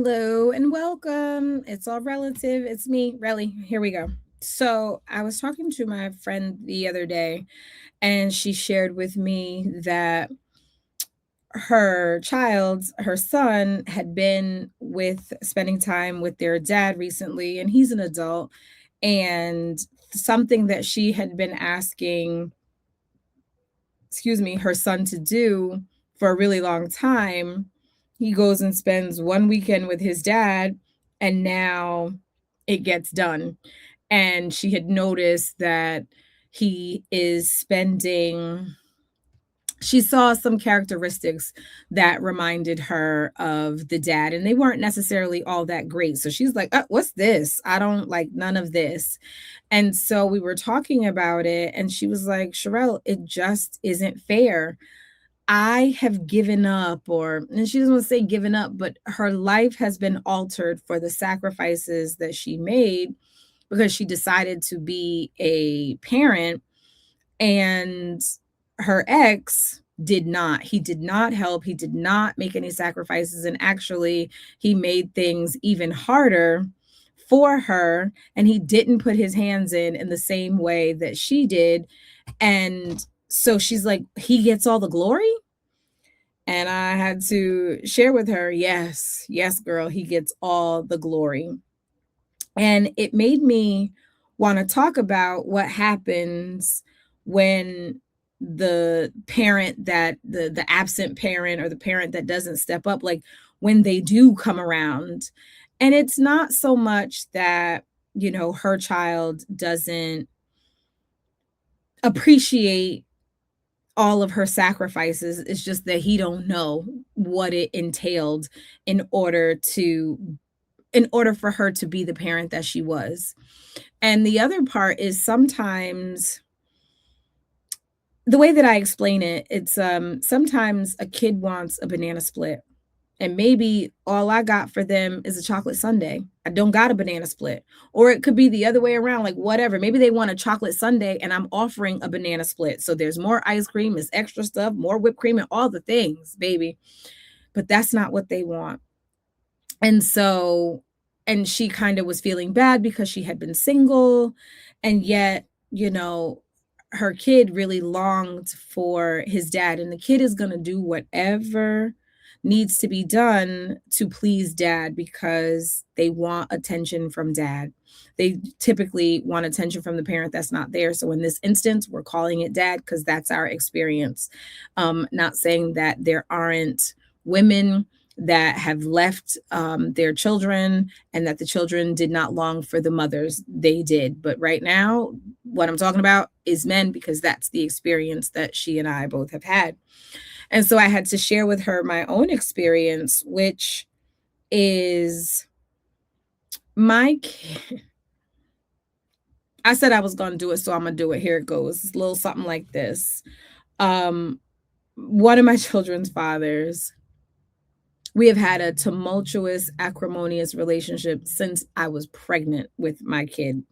Hello and welcome. It's all relative. It's me, Relly. Here we go. So, I was talking to my friend the other day, and she shared with me that her son, had been with spending time with their dad recently, and he's an adult. And something that she had been asking, her son to do for a really long time, he goes and spends one weekend with his dad, and now it gets done. And she had noticed that he is spending she saw some characteristics that reminded her of the dad, and they weren't necessarily all that great. So she's like, what's this? I don't like none of this. And so we were talking about it, and she was like, Sherelle, it just isn't fair. I have given up, and she doesn't want to say given up, but her life has been altered for the sacrifices that she made because she decided to be a parent. And her ex did not. He did not help. He did not make any sacrifices. And actually, he made things even harder for her. And he didn't put his hands in the same way that she did. And so she's like, he gets all the glory. And I had to share with her, yes, yes, girl, he gets all the glory. And it made me want to talk about what happens when the absent parent, or the parent that doesn't step up, like when they do come around. And it's not so much that, her child doesn't appreciate all of her sacrifices. It's just that he don't know what it entailed in order to in order for her to be the parent that she was. And the other part is, sometimes the way that I explain it, it's sometimes a kid wants a banana split, and maybe all I got for them is a chocolate sundae. I don't got a banana split. Or it could be the other way around, like whatever. Maybe they want a chocolate sundae and I'm offering a banana split. So there's more ice cream, there's extra stuff, more whipped cream, and all the things, baby. But that's not what they want. And so, and she kind of was feeling bad because she had been single, and yet, her kid really longed for his dad, and the kid is going to do whatever needs to be done to please dad because they want attention from dad. They typically want attention from the parent that's not there. So in this instance, we're calling it dad because that's our experience. Not saying that there aren't women that have left their children, and that the children did not long for the mothers. They did. But right now, what I'm talking about is men, because that's the experience that she and I both have had. And so I had to share with her my own experience, which is my kid. I said I was going to do it, so I'm going to do it. Here it goes. It's a little something like this. One of my children's fathers, we have had a tumultuous, acrimonious relationship since I was pregnant with my kid.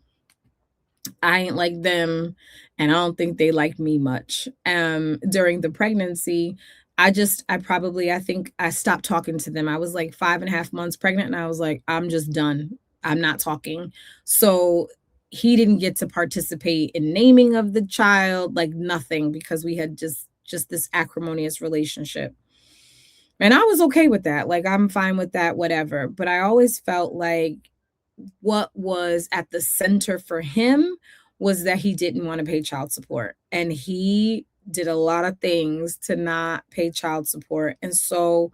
I ain't like them, and I don't think they like me much. During the pregnancy, I think I stopped talking to them. I was like 5.5 months pregnant, and I was like, I'm just done. I'm not talking. So he didn't get to participate in naming of the child, like nothing, because we had just this acrimonious relationship. And I was okay with that. Like, I'm fine with that, whatever. But I always felt like what was at the center for him was that he didn't want to pay child support. And he did a lot of things to not pay child support. And so,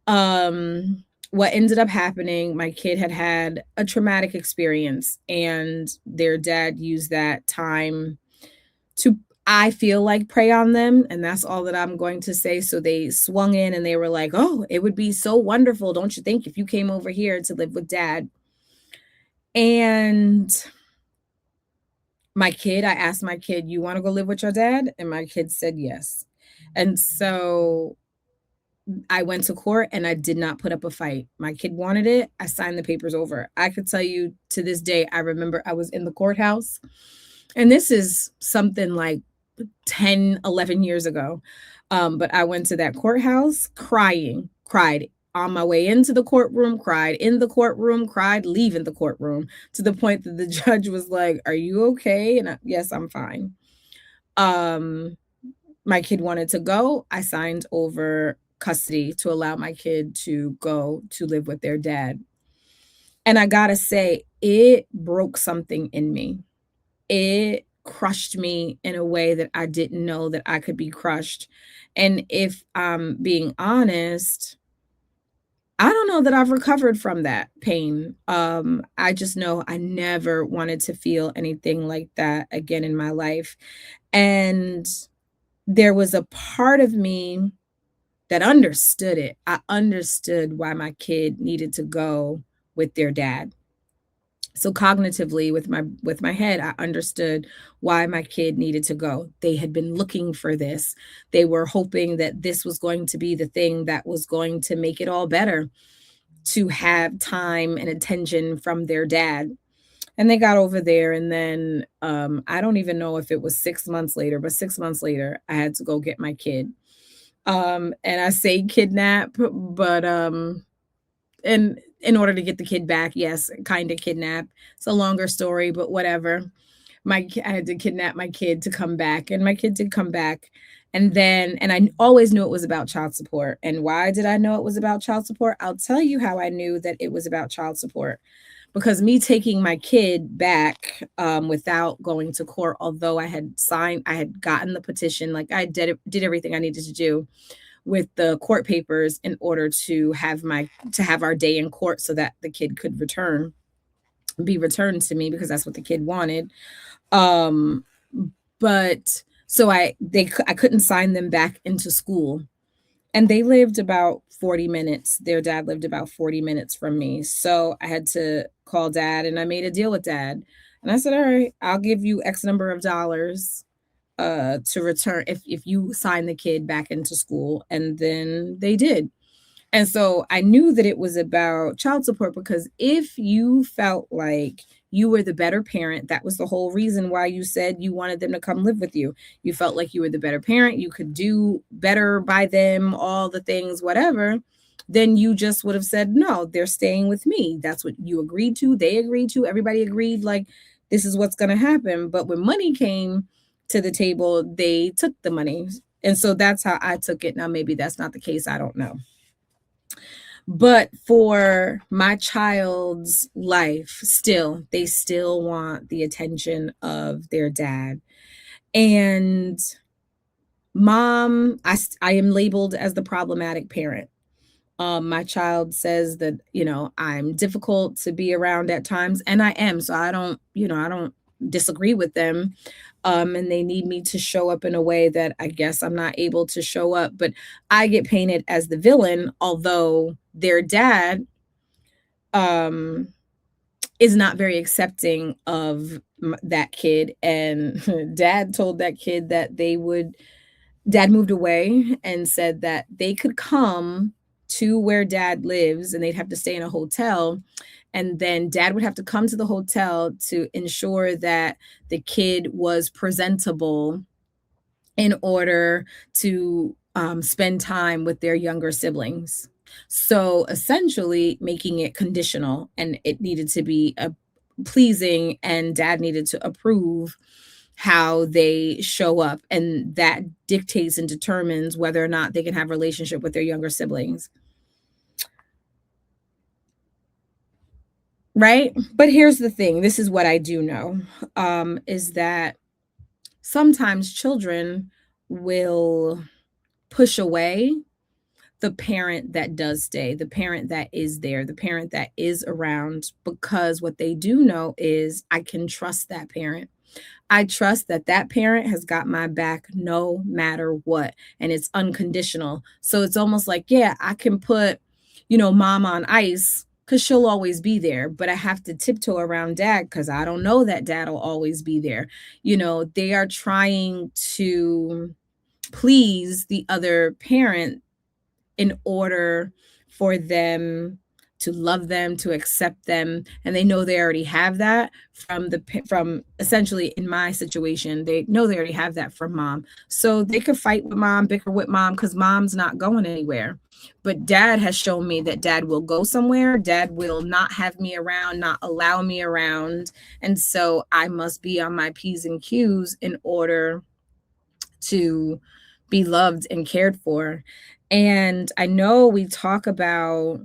what ended up happening, my kid had a traumatic experience, and their dad used that time to, I feel like, prey on them. And that's all that I'm going to say. So they swung in and they were like, oh, it would be so wonderful, don't you think, if you came over here to live with dad? And I asked my kid, you want to go live with your dad? And my kid said yes. And so I went to court and I did not put up a fight. My kid wanted it. I signed the papers over. I could tell you to this day, I remember I was in the courthouse, and this is something like 10, 11 years ago. But I went to that courthouse cried on my way into the courtroom, cried in the courtroom, cried leaving the courtroom, to the point that the judge was like, "Are you okay?" And yes, I'm fine. Um, my kid wanted to go. I signed over custody to allow my kid to go to live with their dad. And I gotta say, it broke something in me. It crushed me in a way that I didn't know that I could be crushed. And if I'm being honest, I don't know that I've recovered from that pain. I just know I never wanted to feel anything like that again in my life. And there was a part of me that understood it. I understood why my kid needed to go with their dad. So cognitively with my head, I understood why my kid needed to go. They had been looking for this. They were hoping that this was going to be the thing that was going to make it all better, to have time and attention from their dad. And they got over there, and then I don't even know if it was 6 months later, but 6 months later, I had to go get my kid. And I say kidnap, but and in order to get the kid back, yes, kind of kidnap. It's a longer story, but whatever. I had to kidnap my kid to come back, and my kid did come back. And I always knew it was about child support. And why did I know it was about child support? I'll tell you how I knew that it was about child support. Because me taking my kid back without going to court, although I had gotten the petition, like I did everything I needed to do with the court papers in order to have our day in court so that the kid could be returned to me, because that's what the kid wanted. Um, but so I couldn't sign them back into school, and they lived about 40 minutes. Their dad lived about 40 minutes from me. So I had to call dad, and I made a deal with dad. And I said, "All right, I'll give you X number of dollars to return if you sign the kid back into school." And then they did. And so I knew that it was about child support, because if you felt like you were the better parent, that was the whole reason why you said you wanted them to come live with you. You felt like you were the better parent, you could do better by them, all the things, whatever. Then you just would have said, no, they're staying with me. That's what you agreed to. They agreed to. Everybody agreed, like, this is what's going to happen. But when money came to the table, they took the money. And so that's how I took it. Now, maybe that's not the case. I don't know. But for my child's life, still, they still want the attention of their dad. And I am labeled as the problematic parent. My child says that, I'm difficult to be around at times, and I am. So I don't disagree with them. And they need me to show up in a way that I guess I'm not able to show up, but I get painted as the villain, although their dad um is not very accepting of that kid. And dad told that kid that dad moved away and said that they could come to where dad lives, and they'd have to stay in a hotel. And then dad would have to come to the hotel to ensure that the kid was presentable in order to spend time with their younger siblings. So essentially, making it conditional, and it needed to be pleasing, and dad needed to approve how they show up, and that dictates and determines whether or not they can have a relationship with their younger siblings. Right? But here's the thing, this is what I do know, is that sometimes children will push away the parent that does stay, the parent that is there, the parent that is around, because what they do know is, I can trust that parent. I trust that that parent has got my back no matter what, and it's unconditional. So it's almost like, yeah, I can put, mom on ice because she'll always be there, but I have to tiptoe around dad because I don't know that dad will always be there. They are trying to please the other parent in order for them to love them, to accept them, and they know they already have that from essentially in my situation, they know they already have that from mom. So they could fight with mom, bicker with mom cuz mom's not going anywhere. But dad has shown me that dad will go somewhere, dad will not have me around, not allow me around, and so I must be on my P's and Q's in order to be loved and cared for. And I know we talk about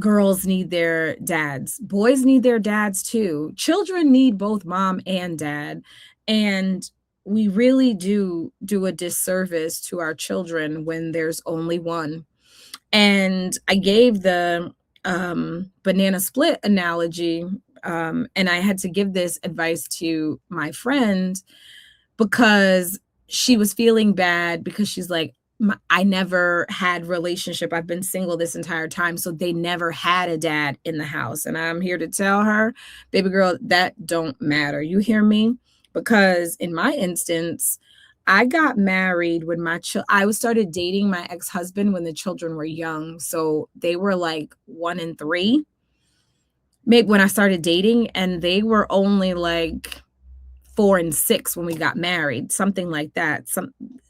girls need their dads, boys need their dads too. Children need both mom and dad. And we really do a disservice to our children when there's only one. And I gave the banana split analogy. And I had to give this advice to my friend because she was feeling bad because she's like, I never had relationship. I've been single this entire time. So they never had a dad in the house. And I'm here to tell her, baby girl, that don't matter. You hear me? Because in my instance, I got married when I started dating my ex-husband when the children were young. So they were like 1 and 3. Maybe when I started dating, and they were only like 4 and 6 when we got married, something like that.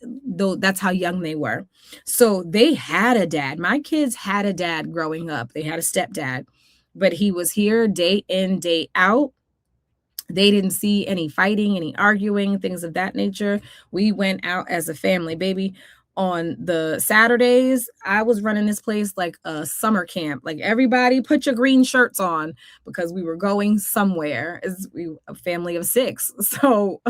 Though that's how young they were. So they had a dad. My kids had a dad growing up. They had a stepdad, but he was here day in, day out. They didn't see any fighting, any arguing, things of that nature. We went out as a family, baby. On the Saturdays, I was running this place like a summer camp. Like, everybody put your green shirts on because we were going somewhere as we a family of 6. So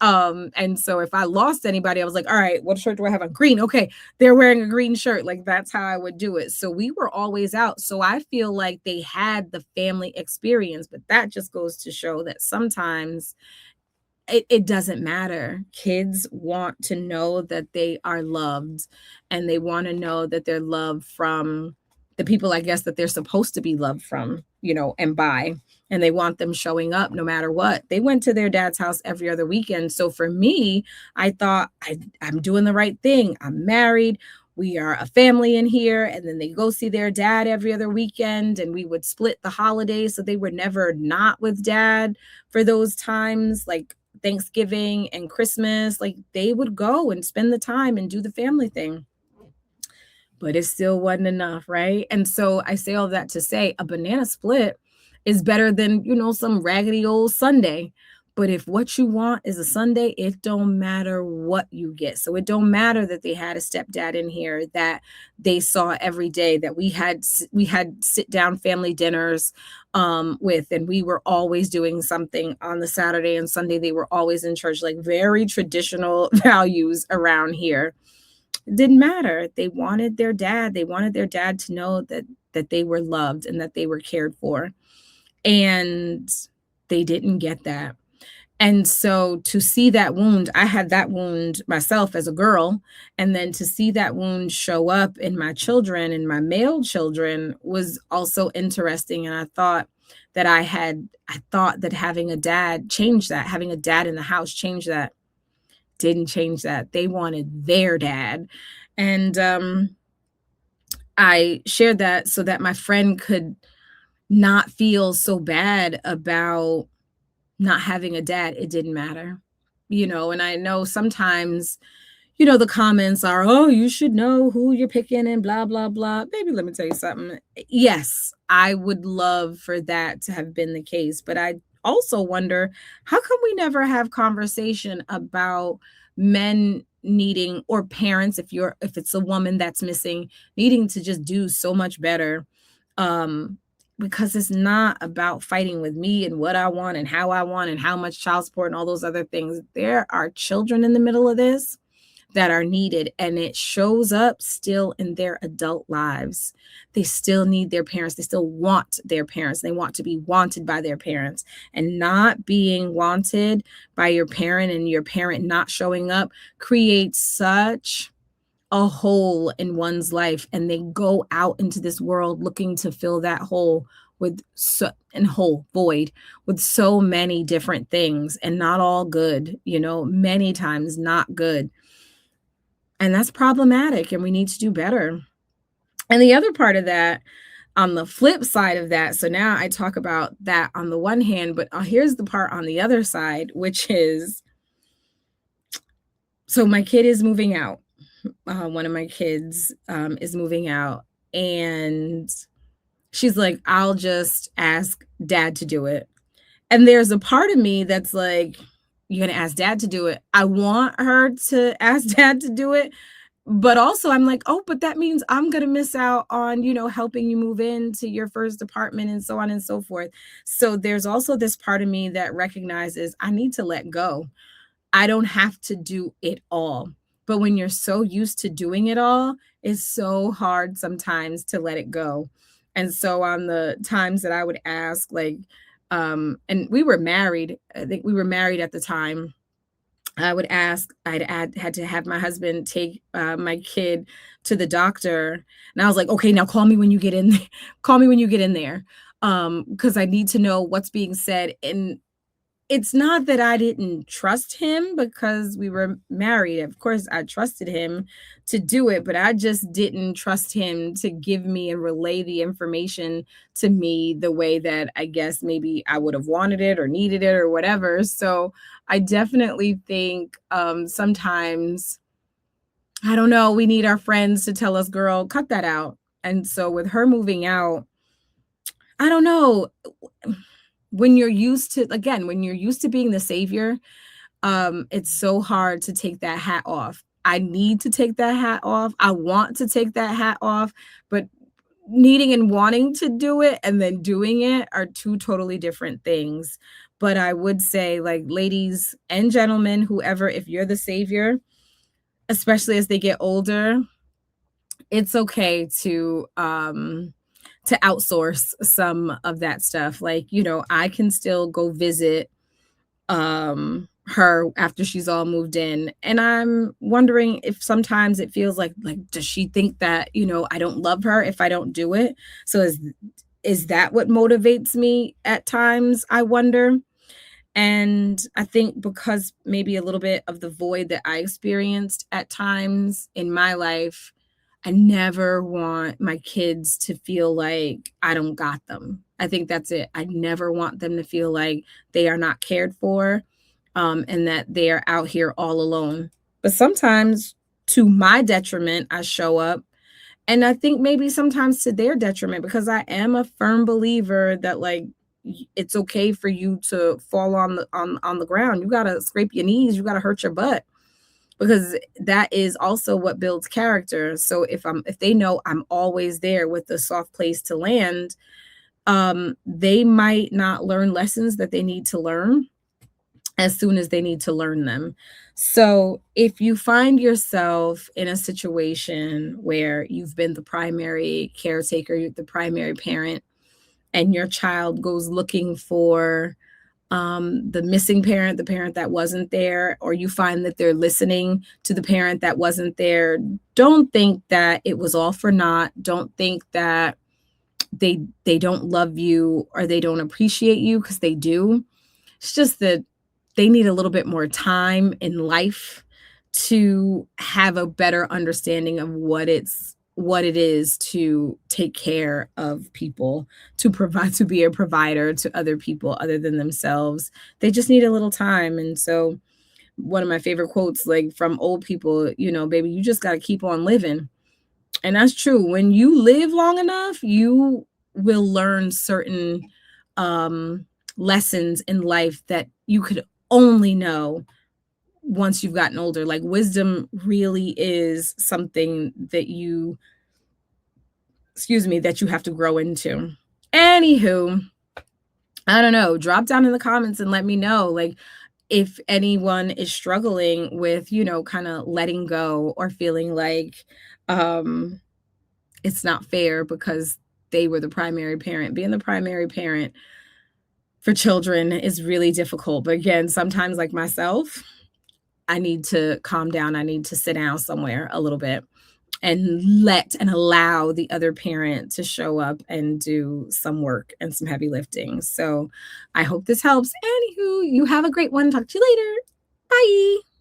and so if I lost anybody, I was like, all right, what shirt do I have on? Green. Okay, they're wearing a green shirt. Like, that's how I would do it. So we were always out. So I feel like they had the family experience, but that just goes to show that sometimes it doesn't matter. Kids want to know that they are loved, and they want to know that they're loved from the people, I guess, that they're supposed to be loved from, and by. And they want them showing up no matter what. They went to their dad's house every other weekend. So for me, I thought I'm doing the right thing. I'm married. We are a family in here. And then they go see their dad every other weekend, and we would split the holidays. So they were never not with dad for those times. Like, Thanksgiving and Christmas, like, they would go and spend the time and do the family thing. But it still wasn't enough, right? And so I say all that to say a banana split is better than, some raggedy old sundae. But if what you want is a sundae, it don't matter what you get. So it don't matter that they had a stepdad in here that they saw every day, that we had sit down family dinners with, and we were always doing something on the Saturday and Sunday. They were always in church, like very traditional values around here. It didn't matter. They wanted their dad. They wanted their dad to know that they were loved and that they were cared for. And they didn't get that. And so to see that wound, I had that wound myself as a girl. And then to see that wound show up in my children and my male children was also interesting. And I thought that having a dad changed that. Having a dad in the house changed that. Didn't change that. They wanted their dad. And I shared that so that my friend could not feel so bad about not having a dad. It didn't matter, and I know sometimes, the comments are, oh, you should know who you're picking and blah, blah, blah. Baby, let me tell you something. Yes, I would love for that to have been the case, but I also wonder, how come we never have conversation about men needing, or parents, if it's a woman that's missing, needing to just do so much better? Because it's not about fighting with me and what I want and how much child support and all those other things. There are children in the middle of this that are needed, and it shows up still in their adult lives. They still need their parents. They still want their parents. They want to be wanted by their parents, and not being wanted by your parent and your parent not showing up creates such a hole in one's life, and they go out into this world looking to fill that hole void with so many different things, and not all good, many times not good. And that's problematic, and we need to do better. And the other part of that, On the flip side of that, so now I talk about that on the one hand, but here's the part on the other side, which is, so my kid is moving out. One of my kids is moving out, and she's like, I'll just ask dad to do it. And there's a part of me that's like, you're gonna ask dad to do it. I want her to ask dad to do it. But also I'm like, oh, but that means I'm gonna miss out on, helping you move into your first apartment and so on and so forth. So there's also this part of me that recognizes I need to let go. I don't have to do it all. But when you're so used to doing it all, it's so hard sometimes to let it go. And so on the times that I would ask, like, and we were married, I think we were married at the time. Had to have my husband take my kid to the doctor. And I was like, okay, now call me when you get in, call me when you get in there. Because I need to know what's being said. And it's not that I didn't trust him because we were married. Of course, I trusted him to do it, but I just didn't trust him to give me and relay the information to me the way that I guess maybe I would have wanted it or needed it or whatever. So I definitely think sometimes, I don't know, we need our friends to tell us, girl, cut that out. And so with her moving out, I don't know, when you're used to, again, when you're used to being the savior, it's so hard to take that hat off. I need to take that hat off. I want to take that hat off, but needing and wanting to do it and then doing it are two totally different things. But I would say, like, ladies and gentlemen, whoever, if you're the savior, especially as they get older, it's okay to outsource some of that stuff. Like, I can still go visit her after she's all moved in, and I'm wondering if sometimes it feels like does she think that, I don't love her if I don't do it? So is that what motivates me at times, I wonder? And I think because maybe a little bit of the void that I experienced at times in my life, I never want my kids to feel like I don't got them. I think that's it. I never want them to feel like they are not cared for, and that they are out here all alone. But sometimes, to my detriment, I show up, and I think maybe sometimes to their detriment, because I am a firm believer that, like, it's okay for you to fall on the ground. You gotta scrape your knees, you gotta hurt your butt, because that is also what builds character. So if they know I'm always there with the soft place to land, they might not learn lessons that they need to learn as soon as they need to learn them. So if you find yourself in a situation where you've been the primary caretaker, the primary parent, and your child goes looking for the missing parent, the parent that wasn't there, or you find that they're listening to the parent that wasn't there, don't think that it was all for naught. Don't think that they don't love you or they don't appreciate you, because they do. It's just that they need a little bit more time in life to have a better understanding of what it is to take care of people, to provide, to be a provider to other people other than themselves. They just need a little time. And so one of my favorite quotes, like, from old people, baby, you just got to keep on living. And that's true. When you live long enough, you will learn certain um lessons in life that you could only know once you've gotten older. Like, wisdom really is something that that you have to grow into. Anywho, I don't know. Drop down in the comments and let me know, like, if anyone is struggling with, kind of letting go or feeling like um it's not fair because they were the primary parent. Being the primary parent for children is really difficult. But again, sometimes, like myself, I need to calm down. I need to sit down somewhere a little bit and let and allow the other parent to show up and do some work and some heavy lifting. So I hope this helps. Anywho, you have a great one. Talk to you later. Bye.